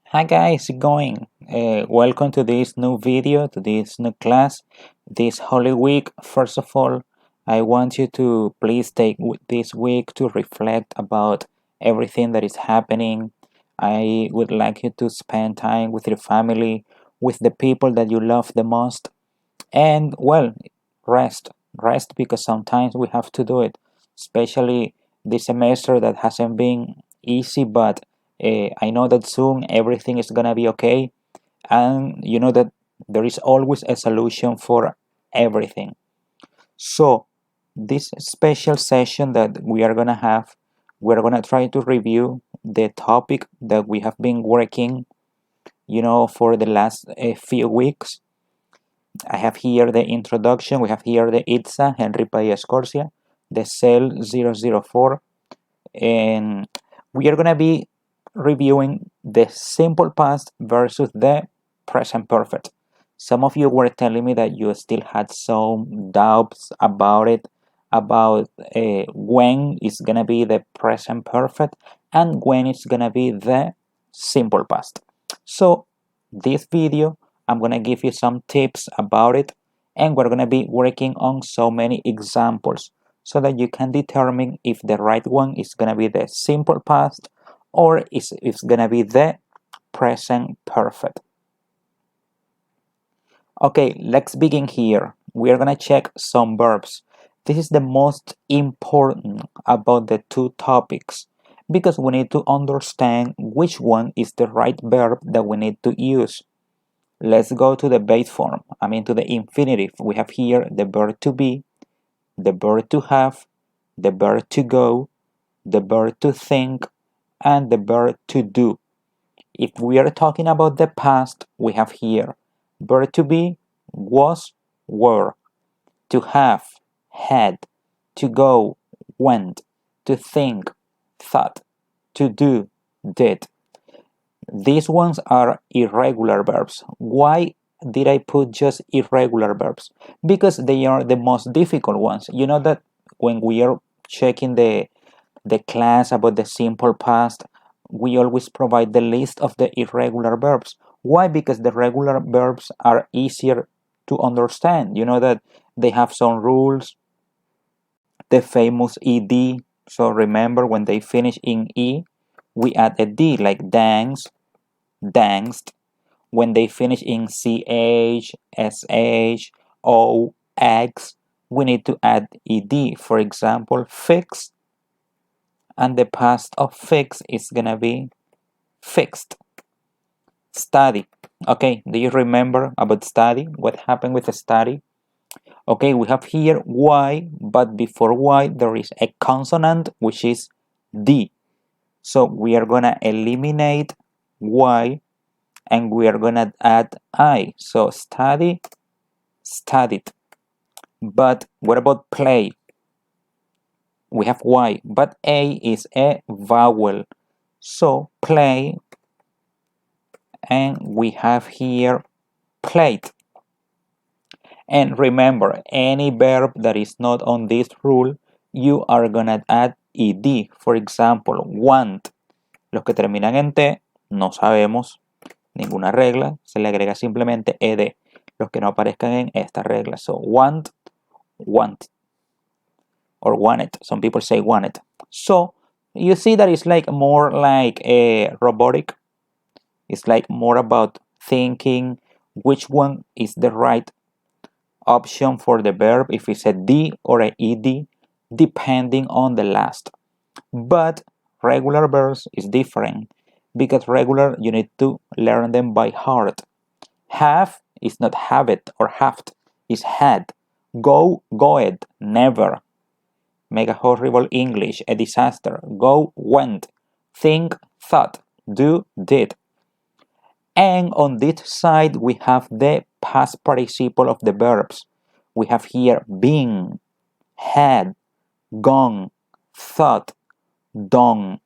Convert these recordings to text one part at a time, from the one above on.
Hi guys, going? Welcome to this new video, to this new class, this Holy Week. First of all, I want you to please take this week to reflect about everything that is happening. I would like you to spend time with your family, with the people that you love the most, and well, rest. Rest because sometimes we have to do it, especially this semester that hasn't been easy, but I know that soon everything is gonna be okay, and you know that there is always a solution for everything. So, this special session that we are gonna have, we're gonna try to review the topic that we have been working, for the last few weeks. I have here the introduction. We have here the ITSA, Henry Padilla Escorcia, the Cell 004, and we are going to be reviewing the simple past versus the present perfect. Some of you were telling me that you still had some doubts about it, about when is going to be the present perfect and when it's going to be the simple past. So, this video, I'm going to give you some tips about it, and we're going to be working on so many examples so that you can determine if the right one is going to be the simple past or is it's going to be the present perfect. Okay, let's begin here. We are going to check some verbs. This is the most important about the two topics because we need to understand which one is the right verb that we need to use. Let's go to the base form, to the infinitive. We have here the verb to be, the verb to have, the verb to go, the verb to think, and the verb to do. If we are talking about the past, we have here verb to be, was, were, to have, had, to go, went, to think, thought, to do, did. These ones are irregular verbs. Why did I put just irregular verbs? Because they are the most difficult ones. You know that when we are checking the class about the simple past, we always provide the list of the irregular verbs. Why? Because the regular verbs are easier to understand. You know that they have some rules, the famous ed. So remember when they finish in e, we add a d like dance, danced. When they finish in ch, sh, o, x, we need to add ed. For example, fix, and the past of fix is gonna be fixed. Study. Okay, do you remember about study? What happened with the study? Okay, we have here y, but before y there is a consonant which is d. So we are gonna eliminate y and we are gonna add I. So study, studied. But what about play? We have y, but a is a vowel. So play, and we have here played. And remember, any verb that is not on this rule, you are gonna add ed. For example, want. Los que terminan en t, no sabemos ninguna regla, se le agrega simplemente ed. Los que no aparezcan en esta regla. So, want, want, or wanted. Some people say wanted. So, you see that it's like more like a robotic. It's like more about thinking which one is the right option for the verb, if it's a D or a ED, depending on the last. But regular verbs is different because regular you need to learn them by heart. Have is not have it or haft, is had. Go, goed, never. Mega horrible English, a disaster. Go, went. Think, thought. Do, did. And on this side, we have the past participle of the verbs. We have here been, had, gone, thought, done.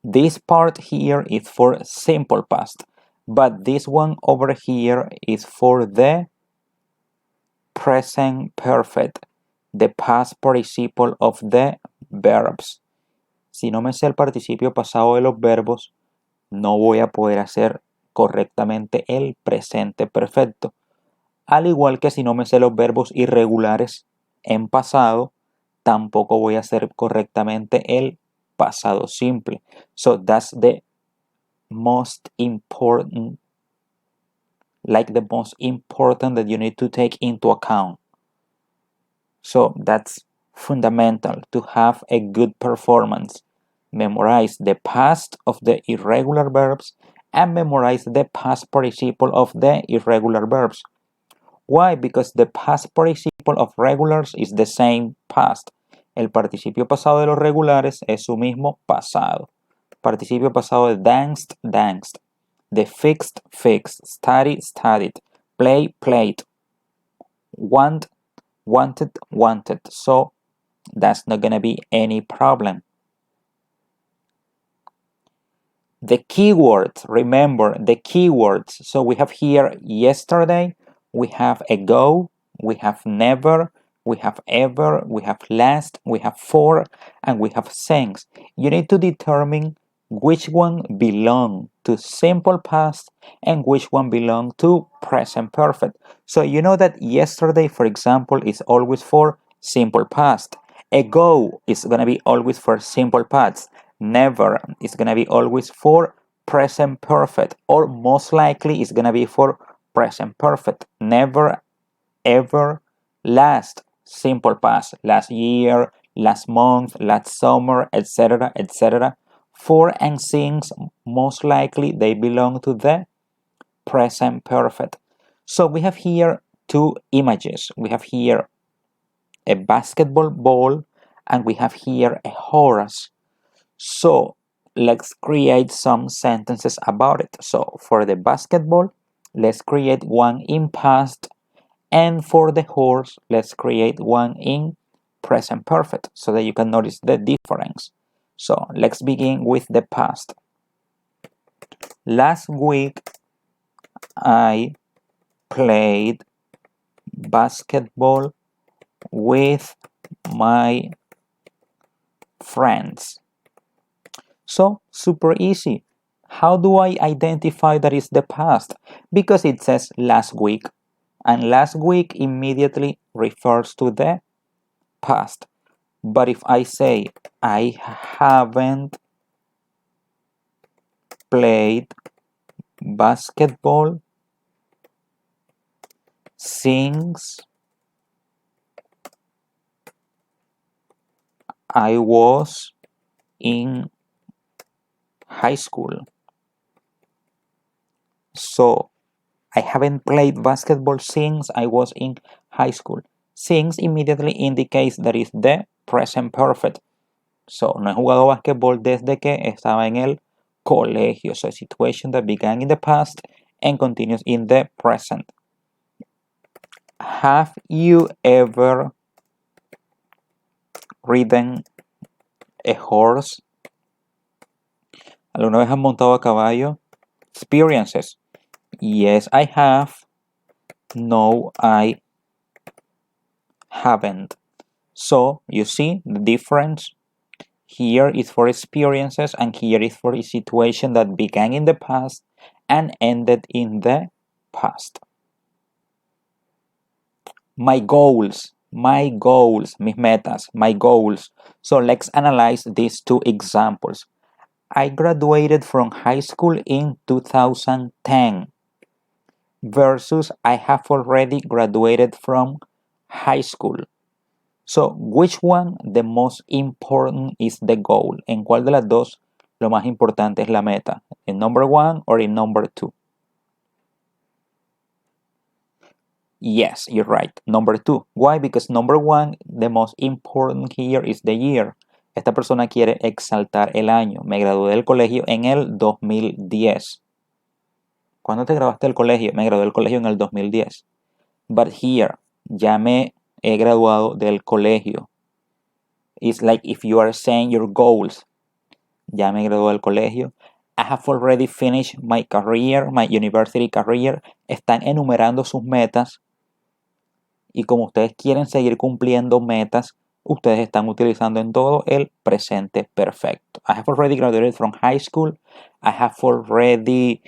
This part here is for simple past, but this one over here is for the present perfect, the past participle of the verbs. Si no me sé el participio pasado de los verbos, no voy a poder hacer correctamente el presente perfecto. Al igual que si no me sé los verbos irregulares en pasado, tampoco voy a hacer correctamente el pasado simple. So that's the most important, the most important that you need to take into account. So that's fundamental to have a good performance. Memorize the past of the irregular verbs and memorize the past participle of the irregular verbs. Why? Because the past participle of regulars is the same past. El participio pasado de los regulares es su mismo pasado. Participio pasado de danced, danced. The fixed, fixed. Study, studied. Play, played. Want, wanted, wanted. So that's not gonna be any problem. The keywords, remember the keywords. So we have here yesterday, we have ago, we have never, we have ever, we have last, we have for, and we have since. You need to determine which one belong to simple past and which one belong to present perfect. So you know that yesterday, for example, is always for simple past. Ago is going to be always for simple past. Never is going to be always for present perfect, or most likely is going to be for present perfect. Never, ever, last, simple past, last year, last month, last summer, etc., etc. For and since, most likely they belong to the present perfect. So we have here two images. We have here a basketball ball and we have here a horse. So let's create some sentences about it. So for the basketball, let's create one in past, and for the horse, let's create one in present perfect so that you can notice the difference. So let's begin with the past. Last week, I played basketball with my friends. So, super easy. How do I identify that is the past? Because it says last week, and last week immediately refers to the past. But if I say I haven't played basketball since I was in high school. So I haven't played basketball since I was in high school. Since immediately indicates that is the present perfect. So no he jugado basketball desde que estaba en el colegio. So a situation that began in the past and continues in the present. Have you ever ridden a horse? ¿Alguna vez han montado a caballo? Experiences. Yes, I have. No, I haven't. So, you see the difference? Here is for experiences and here is for a situation that began in the past and ended in the past. My goals, mis metas, my goals. So let's analyze these two examples. I graduated from high school in 2010 versus I have already graduated from high school. So, which one the most important is the goal? ¿En cuál de las dos lo más importante es la meta? ¿En number one or in number two? Yes, you're right. Number two. Why? Because number one, the most important here is the year. Esta persona quiere exaltar el año. Me gradué del colegio en el 2010. ¿Cuándo te graduaste del colegio? Me gradué del colegio en el 2010. But here, ya me he graduado del colegio. It's like if you are saying your goals. Ya me gradué del colegio. I have already finished my career, my university career. Están enumerando sus metas. Y como ustedes quieren seguir cumpliendo metas, ustedes están utilizando en todo el presente perfecto. I have already graduated from high school. I have already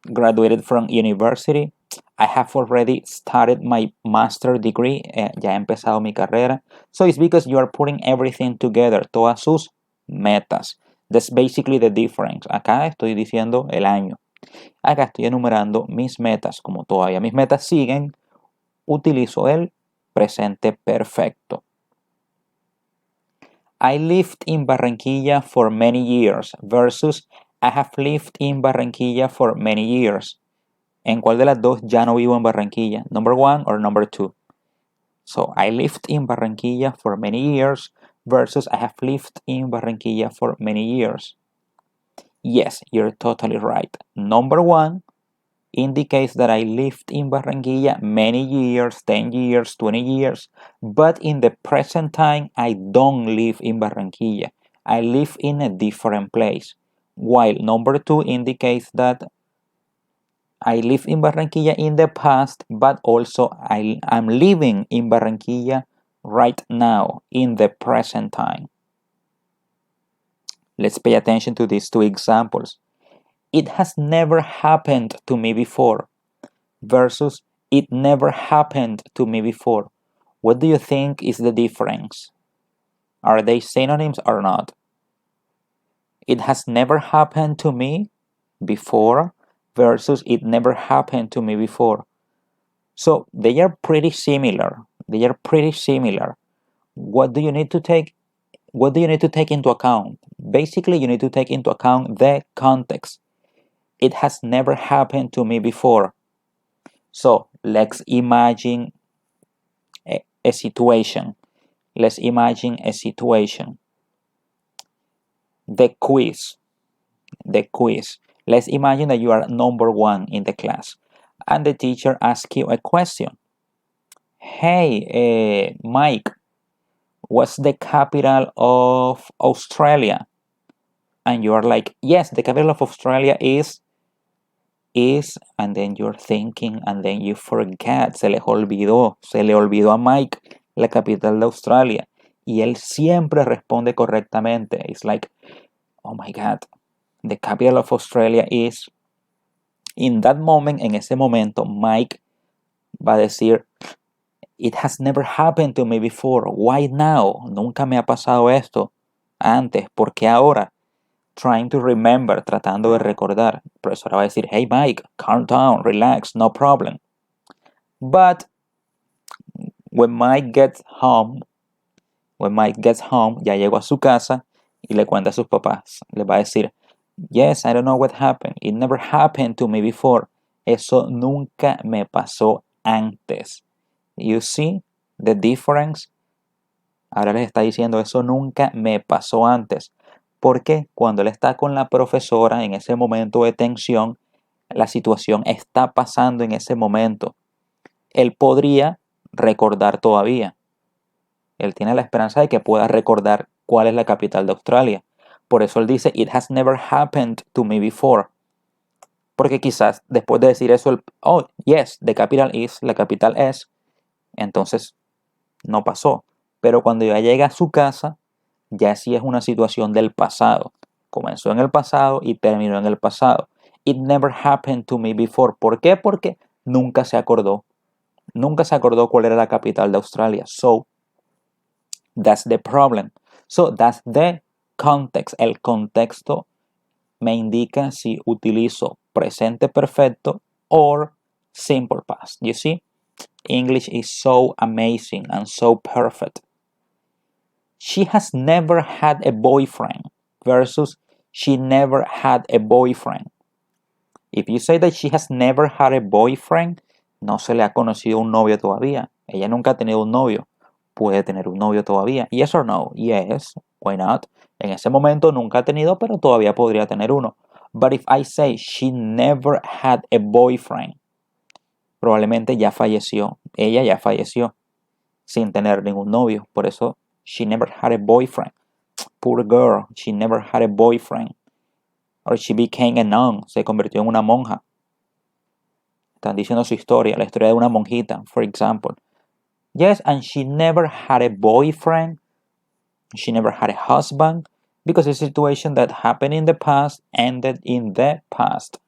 graduated from university. I have already started my master degree. Ya he empezado mi carrera. So it's because you are putting everything together. Todas sus metas. That's basically the difference. Acá estoy diciendo el año. Acá estoy enumerando mis metas. Como todavía mis metas siguen, utilizo el presente perfecto. I lived in Barranquilla for many years versus I have lived in Barranquilla for many years. ¿En cuál de las dos ya no vivo en Barranquilla? Number one or number two? So, I lived in Barranquilla for many years versus I have lived in Barranquilla for many years. Yes, you're totally right. Number one indicates that I lived in Barranquilla many years, 10 years, 20 years, but in the present time, I don't live in Barranquilla. I live in a different place. While number two indicates that I live in Barranquilla in the past, but also I'm living in Barranquilla right now in the present time. Let's pay attention to these two examples. It has never happened to me before versus it never happened to me before. What do you think is the difference? Are they synonyms or not? It has never happened to me before versus it never happened to me before. So they are pretty similar. They are pretty similar. What do you need to take? What do you need to take into account? Basically, you need to take into account the context. It has never happened to me before. So let's imagine a situation. Let's imagine a situation. The quiz. The quiz. Let's imagine that you are number one in the class and the teacher asks you a question. Hey, Mike, what's the capital of Australia? And you are like, yes, the capital of Australia is, and then you're thinking, and then you forget, se le olvidó a Mike la capital de Australia. Y él siempre responde correctamente. It's like, oh my God, the capital of Australia is. In that moment, en ese momento, Mike va a decir, it has never happened to me before. Why now? Nunca me ha pasado esto antes. ¿Por qué ahora? Trying to remember, tratando de recordar. La profesora va a decir, hey Mike, calm down, relax, no problem. But when Mike gets home, ya llegó a su casa y le cuenta a sus papás. Le va a decir, yes, I don't know what happened. It never happened to me before. Eso nunca me pasó antes. You see the difference? Ahora les está diciendo, eso nunca me pasó antes. Porque cuando él está con la profesora en ese momento de tensión, la situación está pasando en ese momento. Él podría recordar todavía. Él tiene la esperanza de que pueda recordar cuál es la capital de Australia. Por eso él dice, it has never happened to me before. Porque quizás después de decir eso, oh, yes, the capital is, la capital es, entonces no pasó. Pero cuando ya llega a su casa, ya sí es una situación del pasado. Comenzó en el pasado y terminó en el pasado. It never happened to me before. ¿Por qué? Porque nunca se acordó. Nunca se acordó cuál era la capital de Australia. So, that's the problem. So, that's the context. El contexto me indica si utilizo presente perfecto or simple past. You see? English is so amazing and so perfect. She has never had a boyfriend versus she never had a boyfriend. If you say that she has never had a boyfriend, no se le ha conocido un novio todavía. Ella nunca ha tenido un novio. Puede tener un novio todavía. Yes or no? Yes. Why not? En ese momento nunca ha tenido, pero todavía podría tener uno. But if I say she never had a boyfriend, probablemente ya falleció. Ella ya falleció sin tener ningún novio. Por eso, she never had a boyfriend. Poor girl, she never had a boyfriend. Or she became a nun, se convirtió en una monja. Están diciendo su historia, la historia de una monjita, for example. Yes, and she never had a boyfriend. She never had a husband because the situation that happened in the past ended in the past.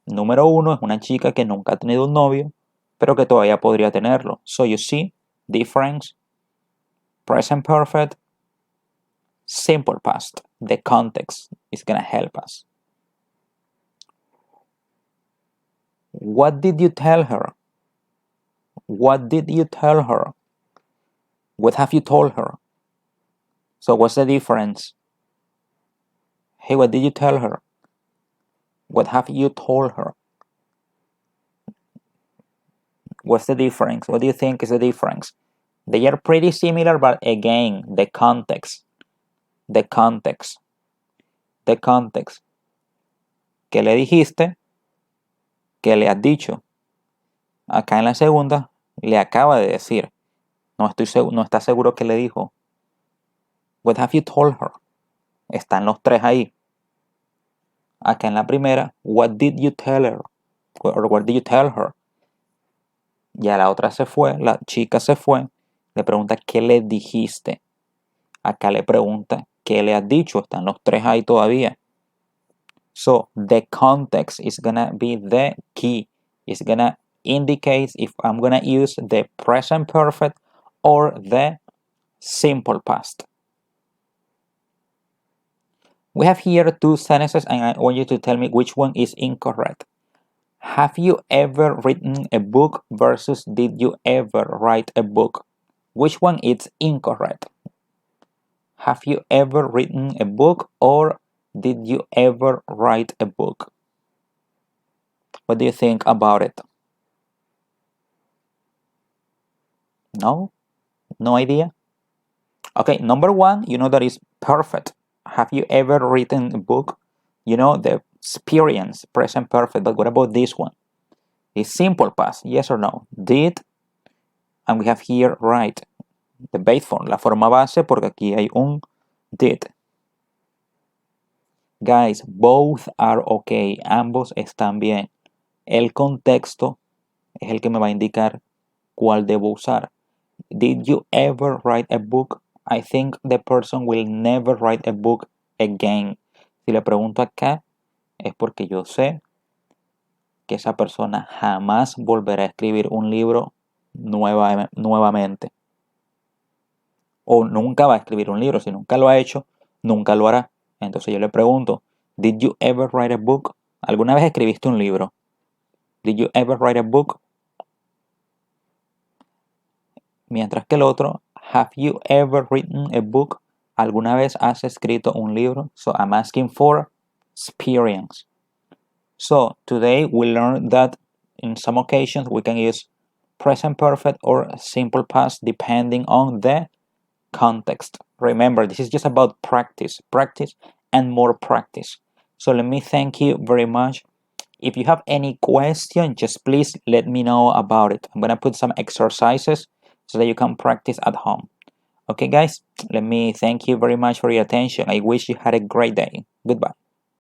Número uno es una chica que nunca ha tenido un novio, pero que todavía podría tenerlo. So you see, difference, present perfect, simple past. The context is gonna help us. What did you tell her? What did you tell her? What have you told her? So what's the difference? Hey, what did you tell her? What have you told her? What's the difference? What do you think is the difference? They are pretty similar, but again, the context. The context. The context. ¿Qué le dijiste? ¿Qué le has dicho? Acá en la segunda, le acaba de decir. No está seguro que le dijo. What have you told her? Están los tres ahí. Acá en la primera, what did you tell her? Or what did you tell her? Ya la otra se fue, la chica se fue. Le pregunta, ¿qué le dijiste? Acá le pregunta, ¿qué le has dicho? Están los tres ahí todavía. So the context is gonna be the key. It's gonna indicate if I'm gonna use the present perfect or the simple past. We have here two sentences and I want you to tell me which one is incorrect. Have you ever written a book versus did you ever write a book? Which one is incorrect? Have you ever written a book or did you ever write a book? What do you think about it? No? No idea? Okay, number one, you know that is perfect. Have you ever written a book? You know the experience, present perfect, but what about this one? It's simple past, yes or no? Did, and we have here right, the base form, la forma base, porque aquí hay un did. Guys, both are okay, ambos están bien. El contexto es el que me va a indicar cuál debo usar. Did you ever write a book? I think the person will never write a book again. Si le pregunto acá, es porque yo sé que esa persona jamás volverá a escribir un libro nuevamente. O nunca va a escribir un libro. Si nunca lo ha hecho, nunca lo hará. Entonces yo le pregunto, Did you ever write a book? ¿Alguna vez escribiste un libro? Did you ever write a book? Mientras que el otro, Have you ever written a book? ¿Alguna vez has escrito un libro? So I'm asking for experience. So today we learned that in some occasions we can use present perfect or simple past depending on the context. Remember, this is just about practice and more practice. So let me thank you very much. If you have any question, just please let me know about it. I'm gonna put some exercises so that you can practice at home. Okay guys, let me thank you very much for your attention. I wish you had a great day. Goodbye.